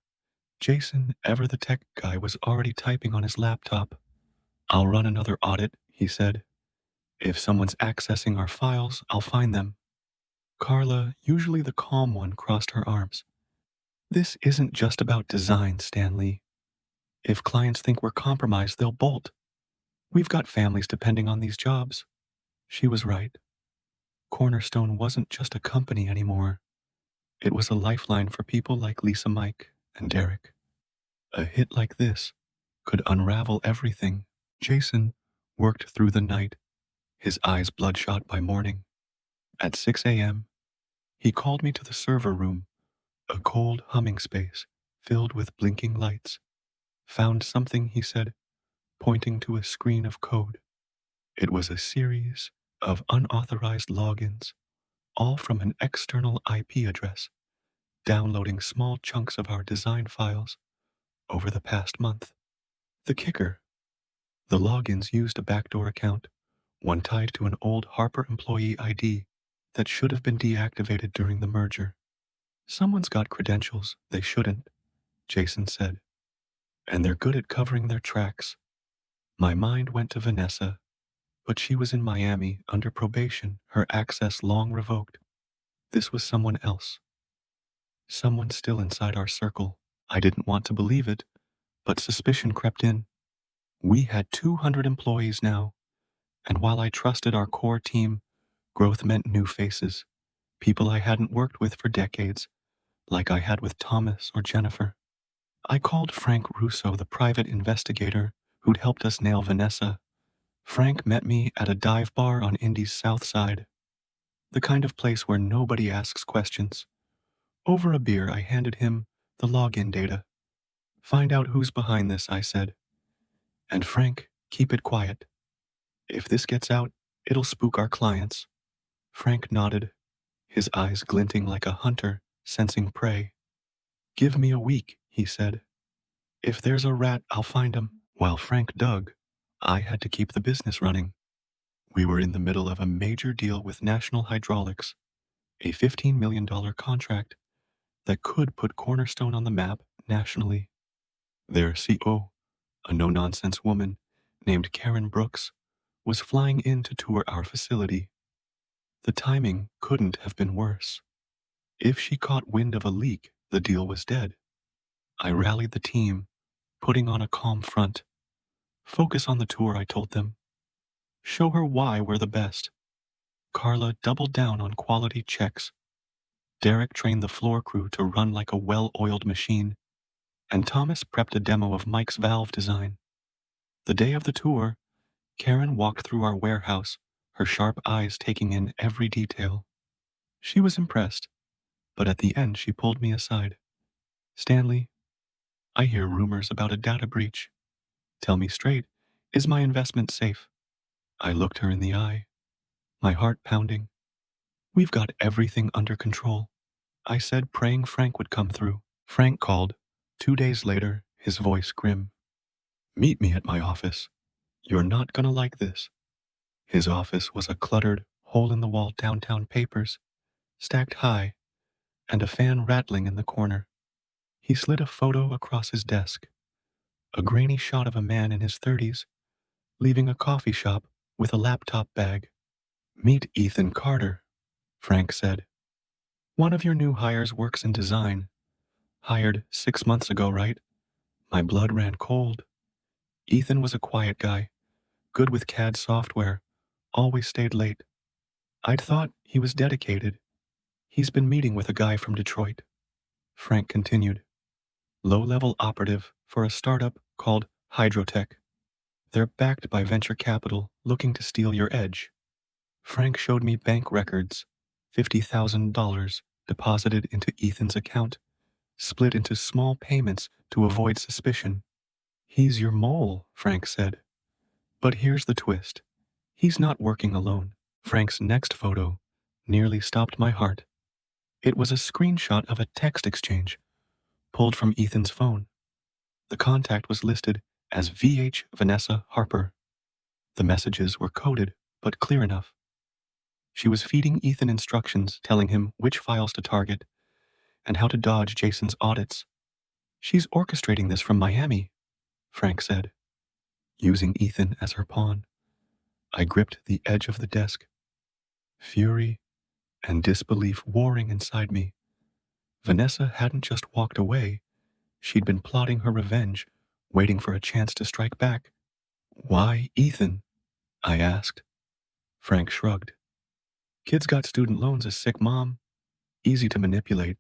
Jason, ever the tech guy, was already typing on his laptop. "I'll run another audit," he said. "If someone's accessing our files, I'll find them." Carla, usually the calm one, crossed her arms. "This isn't just about design, Stanley. If clients think we're compromised, they'll bolt. We've got families depending on these jobs." She was right. Cornerstone wasn't just a company anymore. It was a lifeline for people like Lisa, Mike, and Derek. A hit like this could unravel everything. Jason worked through the night, his eyes bloodshot by morning. At 6 a.m., he called me to the server room, a cold humming space filled with blinking lights. "Found something," he said, pointing to a screen of code. It was a series of unauthorized logins, all from an external IP address, downloading small chunks of our design files over the past month. The kicker: the logins used a backdoor account, one tied to an old Harper employee ID that should have been deactivated during the merger. "Someone's got credentials they shouldn't," Jason said, "and they're good at covering their tracks." My mind went to Vanessa, but she was in Miami under probation, her access long revoked. This was someone else. Someone still inside our circle. I didn't want to believe it, but suspicion crept in. We had 200 employees now, and while I trusted our core team, growth meant new faces, people I hadn't worked with for decades, like I had with Thomas or Jennifer. I called Frank Russo, the private investigator who'd helped us nail Vanessa. Frank met me at a dive bar on Indy's south side, the kind of place where nobody asks questions. Over a beer, I handed him the login data. "Find out who's behind this," I said. "And Frank, keep it quiet. If this gets out, it'll spook our clients." Frank nodded, his eyes glinting like a hunter sensing prey. "Give me a week," he said. "If there's a rat, I'll find him." While Frank dug, I had to keep the business running. We were in the middle of a major deal with National Hydraulics, a $15 million contract that could put Cornerstone on the map nationally. Their CO, a no-nonsense woman named Karen Brooks, was flying in to tour our facility. The timing couldn't have been worse. If she caught wind of a leak, the deal was dead. I rallied the team, putting on a calm front. Focus on the tour, I told them. Show her why we're the best. Carla doubled down on quality checks. Derek trained the floor crew to run like a well-oiled machine, and Thomas prepped a demo of Mike's valve design. The day of the tour, Karen walked through our warehouse, her sharp eyes taking in every detail. She was impressed, but at the end she pulled me aside. Stanley, I hear rumors about a data breach. Tell me straight, is my investment safe? I looked her in the eye, my heart pounding. We've got everything under control, I said, praying Frank would come through. Frank called. 2 days later, his voice grim. Meet me at my office. You're not gonna like this. His office was a cluttered, hole-in-the-wall downtown papers, stacked high, and a fan rattling in the corner. He slid a photo across his desk, a grainy shot of a man in his 30s, leaving a coffee shop with a laptop bag. Meet Ethan Carter, Frank said. One of your new hires works in design. Hired 6 months ago, right? My blood ran cold. Ethan was a quiet guy, good with CAD software, always stayed late. I'd thought he was dedicated. He's been meeting with a guy from Detroit. Frank continued. Low-level operative for a startup called Hydrotech. They're backed by venture capital looking to steal your edge. Frank showed me bank records, $50,000 deposited into Ethan's account, split into small payments to avoid suspicion. He's your mole, Frank said. But here's the twist. He's not working alone. Frank's next photo nearly stopped my heart. It was a screenshot of a text exchange pulled from Ethan's phone. The contact was listed as VH Vanessa Harper. The messages were coded, but clear enough. She was feeding Ethan instructions telling him which files to target and how to dodge Jason's audits. She's orchestrating this from Miami, Frank said, using Ethan as her pawn. I gripped the edge of the desk, fury and disbelief warring inside me. Vanessa hadn't just walked away. She'd been plotting her revenge, waiting for a chance to strike back. Why Ethan? I asked. Frank shrugged. Kid's got student loans, a sick mom. Easy to manipulate.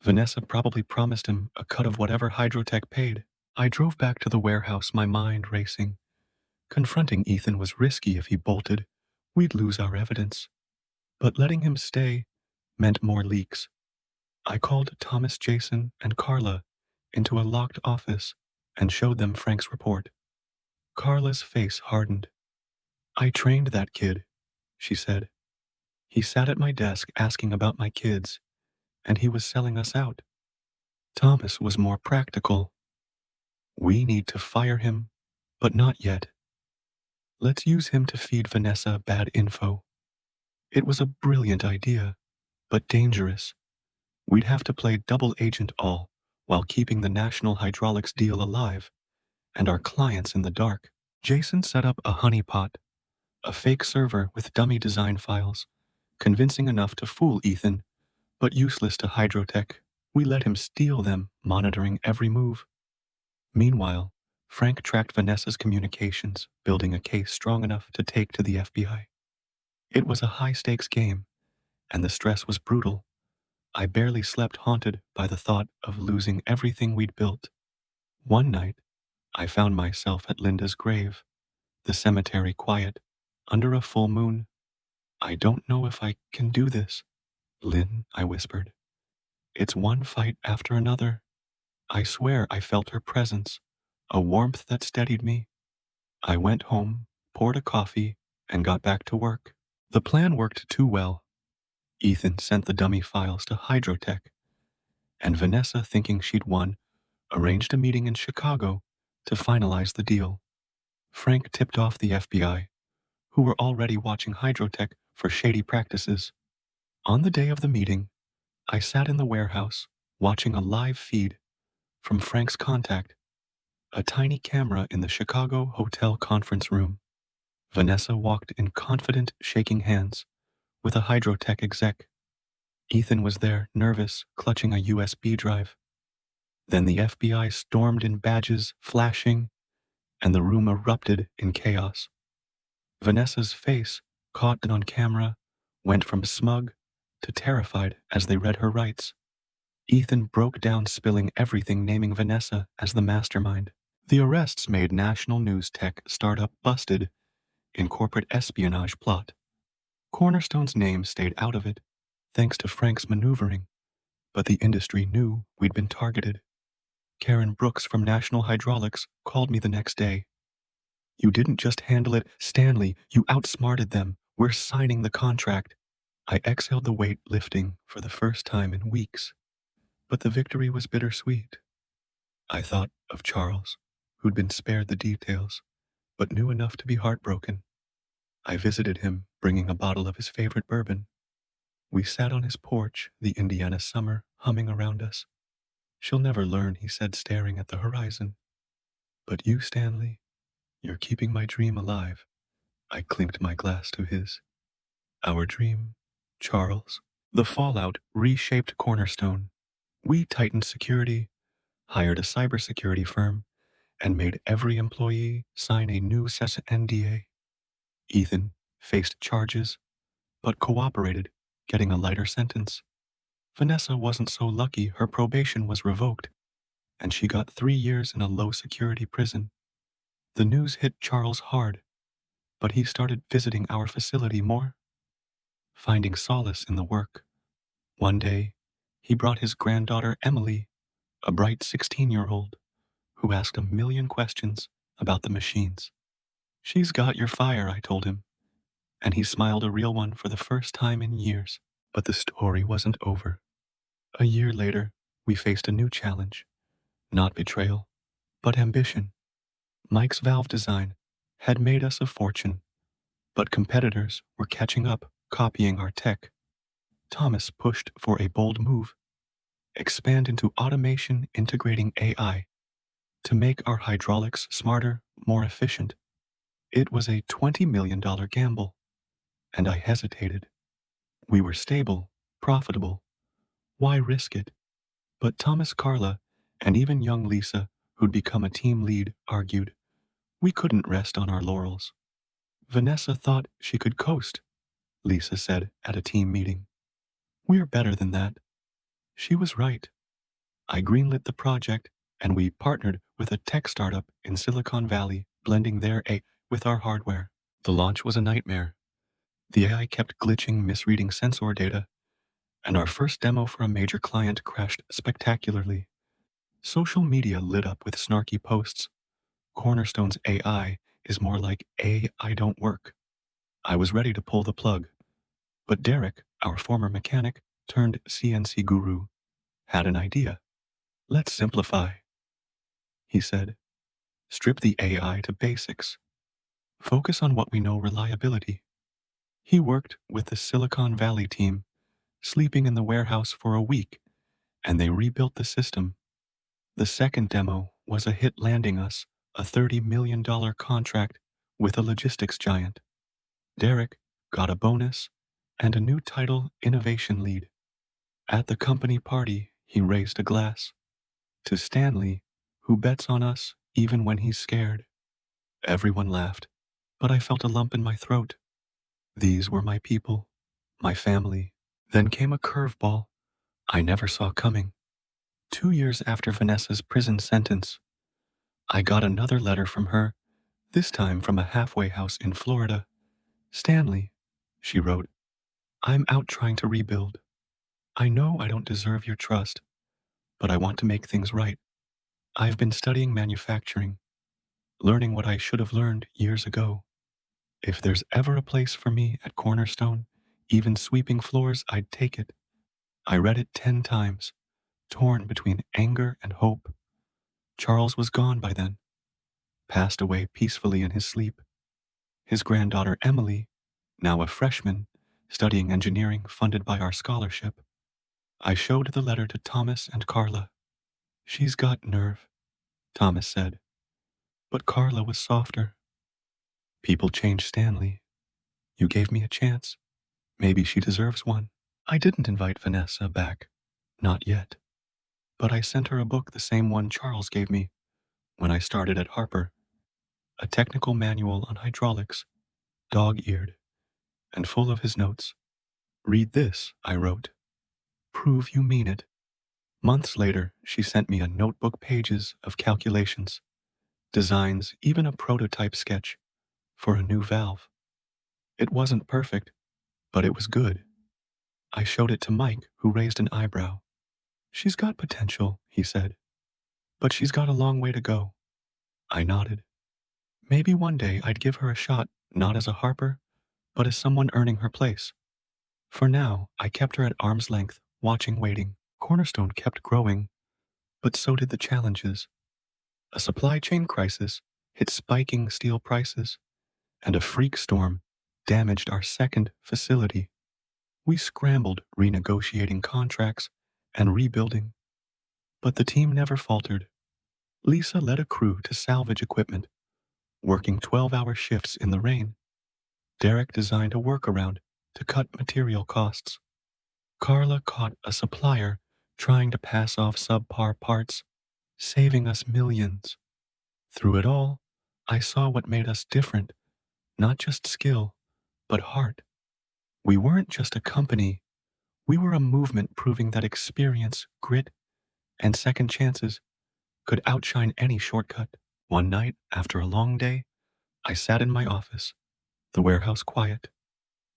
Vanessa probably promised him a cut of whatever Hydrotech paid. I drove back to the warehouse, my mind racing. Confronting Ethan was risky. If he bolted, we'd lose our evidence. But letting him stay meant more leaks. I called Thomas, Jason, and Carla into a locked office and showed them Frank's report. Carla's face hardened. I trained that kid, she said. He sat at my desk asking about my kids, and he was selling us out. Thomas was more practical. We need to fire him, but not yet. Let's use him to feed Vanessa bad info. It was a brilliant idea, but dangerous. We'd have to play double agent all while keeping the National Hydraulics deal alive and our clients in the dark. Jason set up a honeypot, a fake server with dummy design files, convincing enough to fool Ethan, but useless to Hydrotech. We let him steal them, monitoring every move. Meanwhile, Frank tracked Vanessa's communications, building a case strong enough to take to the FBI. It was a high-stakes game, and the stress was brutal. I barely slept, haunted by the thought of losing everything we'd built. One night, I found myself at Linda's grave, the cemetery quiet, under a full moon. I don't know if I can do this, Lynn, I whispered. It's one fight after another. I swear I felt her presence, a warmth that steadied me. I went home, poured a coffee, and got back to work. The plan worked too well. Ethan sent the dummy files to Hydrotech, and Vanessa, thinking she'd won, arranged a meeting in Chicago to finalize the deal. Frank tipped off the FBI, who were already watching Hydrotech for shady practices. On the day of the meeting, I sat in the warehouse, watching a live feed from Frank's contact, a tiny camera in the Chicago hotel conference room. Vanessa walked in confident, shaking hands with a Hydrotech exec. Ethan was there, nervous, clutching a USB drive. Then the FBI stormed in badges, flashing, and the room erupted in chaos. Vanessa's face, caught on camera, went from smug to terrified as they read her rights. Ethan broke down, spilling everything, naming Vanessa as the mastermind. The arrests made national news tech startup busted in corporate espionage plot. Cornerstone's name stayed out of it, thanks to Frank's maneuvering, but the industry knew we'd been targeted. Karen Brooks from National Hydraulics called me the next day. "You didn't just handle it, Stanley, you outsmarted them. We're signing the contract." I exhaled, the weight lifting for the first time in weeks. But the victory was bittersweet. I thought of Charles, who'd been spared the details, but knew enough to be heartbroken. I visited him, bringing a bottle of his favorite bourbon. We sat on his porch, the Indiana summer humming around us. "She'll never learn," he said, staring at the horizon. "But you, Stanley, you're keeping my dream alive." I clinked my glass to his. "Our dream, Charles." The fallout reshaped Cornerstone. We tightened security, hired a cybersecurity firm, and made every employee sign a new SES NDA. Ethan faced charges, but cooperated, getting a lighter sentence. Vanessa wasn't so lucky. Her probation was revoked, and she got 3 years in a low-security prison. The news hit Charles hard, but he started visiting our facility more, finding solace in the work. One day, he brought his granddaughter Emily, a bright 16-year-old, who asked a million questions about the machines. "She's got your fire," I told him, and he smiled, a real one for the first time in years. But the story wasn't over. A year later, we faced a new challenge. Not betrayal, but ambition. Mike's valve design had made us a fortune, but competitors were catching up, copying our tech. Thomas pushed for a bold move: expand into automation, integrating AI to make our hydraulics smarter, more efficient. It was a $20 million gamble, and I hesitated. We were stable, profitable. Why risk it? But Thomas, Carla, and even young Lisa, who'd become a team lead, argued we couldn't rest on our laurels. "Vanessa thought she could coast," Lisa said at a team meeting. "We're better than that." She was right. I greenlit the project, and we partnered with a tech startup in Silicon Valley, blending their AI with our hardware. The launch was a nightmare. The AI kept glitching, misreading sensor data, and our first demo for a major client crashed spectacularly. Social media lit up with snarky posts. "Cornerstone's AI is more like I don't work." I was ready to pull the plug, but Derek, our former mechanic turned CNC guru, had an idea. "Let's simplify," he said. "Strip the AI to basics. Focus on what we know: reliability." He worked with the Silicon Valley team, sleeping in the warehouse for a week, and they rebuilt the system. The second demo was a hit, landing us a $30 million contract with a logistics giant. Derek got a bonus and a new title, innovation lead. At the company party, he raised a glass to Stanley, who bets on us even when he's scared. Everyone laughed, but I felt a lump in my throat. These were my people, my family. Then came a curveball I never saw coming. 2 years after Vanessa's prison sentence, I got another letter from her, this time from a halfway house in Florida. "Stanley," she wrote, "I'm out trying to rebuild. I know I don't deserve your trust, but I want to make things right. I've been studying manufacturing, learning what I should have learned years ago. If there's ever a place for me at Cornerstone, even sweeping floors, I'd take it." I read it 10 times, torn between anger and hope. Charles was gone by then, passed away peacefully in his sleep. His granddaughter Emily, now a freshman, studying engineering funded by our scholarship. I showed the letter to Thomas and Carla. "She's got nerve," Thomas said, but Carla was softer. "People change, Stanley. You gave me a chance. Maybe she deserves one." I didn't invite Vanessa back. Not yet. But I sent her a book, the same one Charles gave me when I started at Harper, a technical manual on hydraulics, dog-eared, and full of his notes. Read this, I wrote. Prove you mean it. Months later, she sent me a notebook, pages of calculations, designs, even a prototype sketch for a new valve. It wasn't perfect, but it was good. I showed it to Mike, who raised an eyebrow. She's got potential, he said, but she's got a long way to go. I nodded. Maybe one day I'd give her a shot, not as a Harper, but as someone earning her place. For now, I kept her at arm's length, watching, waiting. Cornerstone kept growing, but so did the challenges. A supply chain crisis hit spiking steel prices, and a freak storm damaged our second facility. We scrambled, renegotiating contracts and rebuilding. But the team never faltered. Lisa led a crew to salvage equipment, working 12-hour shifts in the rain. Derek designed a workaround to cut material costs. Carla caught a supplier trying to pass off subpar parts, saving us millions. Through it all, I saw what made us different, not just skill, but heart. We weren't just a company, we were a movement proving that experience, grit, and second chances could outshine any shortcut. One night, after a long day, I sat in my office, the warehouse quiet.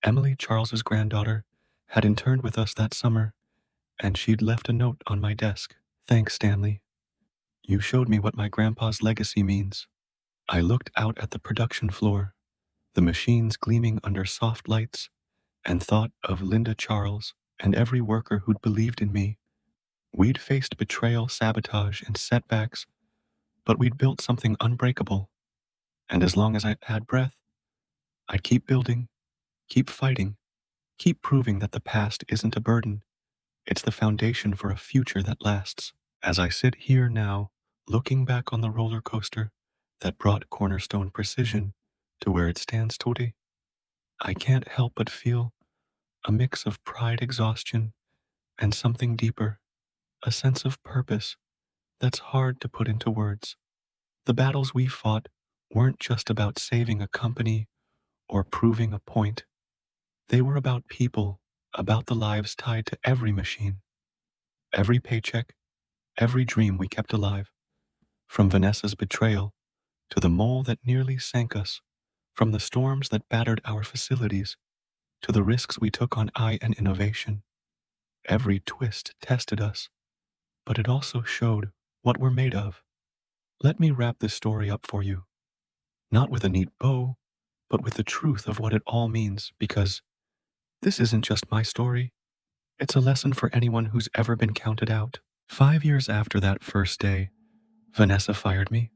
Emily, Charles's granddaughter, had interned with us that summer, and she'd left a note on my desk. Thanks, Stanley. You showed me what my grandpa's legacy means. I looked out at the production floor, the machines gleaming under soft lights, and thought of Linda, Charles, and every worker who'd believed in me. We'd faced betrayal, sabotage, and setbacks, but we'd built something unbreakable. And as long as I had breath, I'd keep building, keep fighting, keep proving that the past isn't a burden. It's the foundation for a future that lasts. As I sit here now, looking back on the roller coaster that brought Cornerstone Precision to where it stands today, I can't help but feel a mix of pride, exhaustion, and something deeper, a sense of purpose that's hard to put into words. The battles we fought weren't just about saving a company or proving a point. They were about people, about the lives tied to every machine, every paycheck, every dream we kept alive. From Vanessa's betrayal to the mole that nearly sank us, from the storms that battered our facilities to the risks we took on AI and innovation. Every twist tested us, but it also showed what we're made of. Let me wrap this story up for you, not with a neat bow, but with the truth of what it all means, because this isn't just my story. It's a lesson for anyone who's ever been counted out. 5 years after that first day, Vanessa fired me.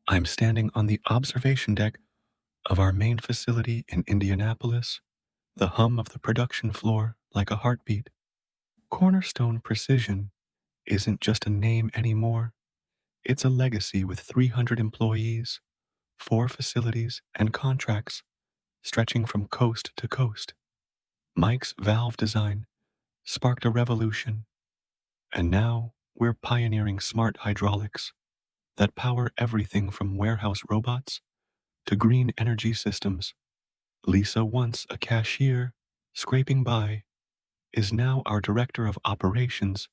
I'm standing on the observation deck of our main facility in Indianapolis, the hum of the production floor like a heartbeat. Cornerstone Precision isn't just a name anymore. It's a legacy with 300 employees, 4 facilities, and contracts stretching from coast to coast. Mike's valve design sparked a revolution, and now we're pioneering smart hydraulics that power everything from warehouse robots to green energy systems. Lisa, once a cashier scraping by, is now our director of operations,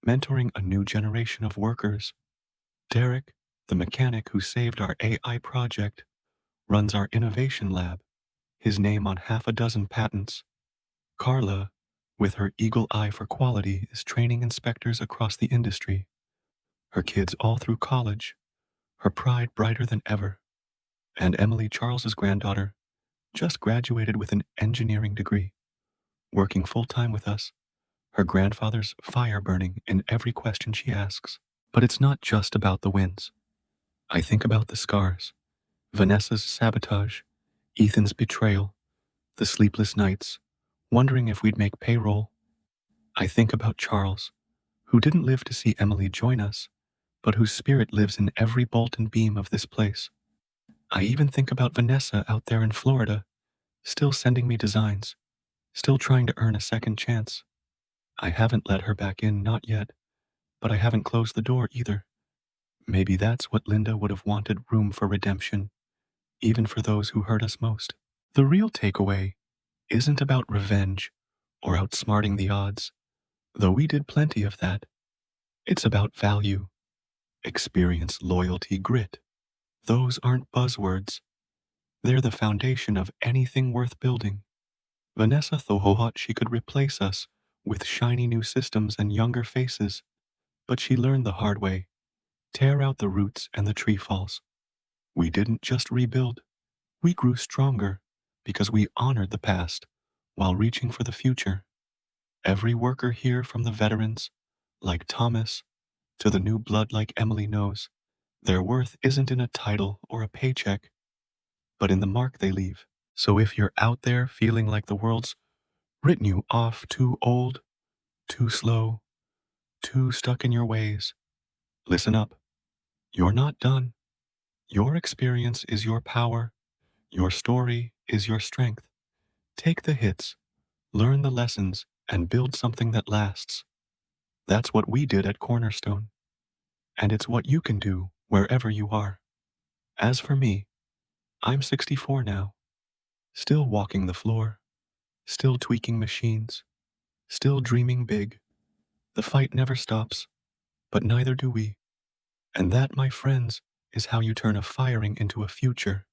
mentoring a new generation of workers. Derek, the mechanic who saved our AI project, runs our innovation lab, his name on half a dozen patents. Carla, with her eagle eye for quality, is training inspectors across the industry. Her kids all through college, her pride brighter than ever. And Emily, Charles's granddaughter, just graduated with an engineering degree, working full-time with us, her grandfather's fire burning in every question she asks. But it's not just about the wins. I think about the scars, Vanessa's sabotage, Ethan's betrayal, the sleepless nights, wondering if we'd make payroll. I think about Charles, who didn't live to see Emily join us, but whose spirit lives in every bolt and beam of this place. I even think about Vanessa out there in Florida, still sending me designs, still trying to earn a second chance. I haven't let her back in, not yet, but I haven't closed the door either. Maybe that's what Linda would have wanted: room for redemption, even for those who hurt us most. The real takeaway isn't about revenge or outsmarting the odds, though we did plenty of that. It's about value, experience, loyalty, grit. Those aren't buzzwords. They're the foundation of anything worth building. Vanessa thought she could replace us with shiny new systems and younger faces, but she learned the hard way: tear out the roots and the tree falls. We didn't just rebuild, we grew stronger because we honored the past while reaching for the future. Every worker here, from the veterans like Thomas to the new blood like Emily, knows their worth isn't in a title or a paycheck, but in the mark they leave. So if you're out there feeling like the world's written you off, too old, too slow, too stuck in your ways, listen up. You're not done. Your experience is your power. Your story is your strength. Take the hits, learn the lessons, and build something that lasts. That's what we did at Cornerstone, and it's what you can do wherever you are. As for me, I'm 64 now, still walking the floor, still tweaking machines, still dreaming big. The fight never stops, but neither do we. And that, my friends, is how you turn a firing into a future.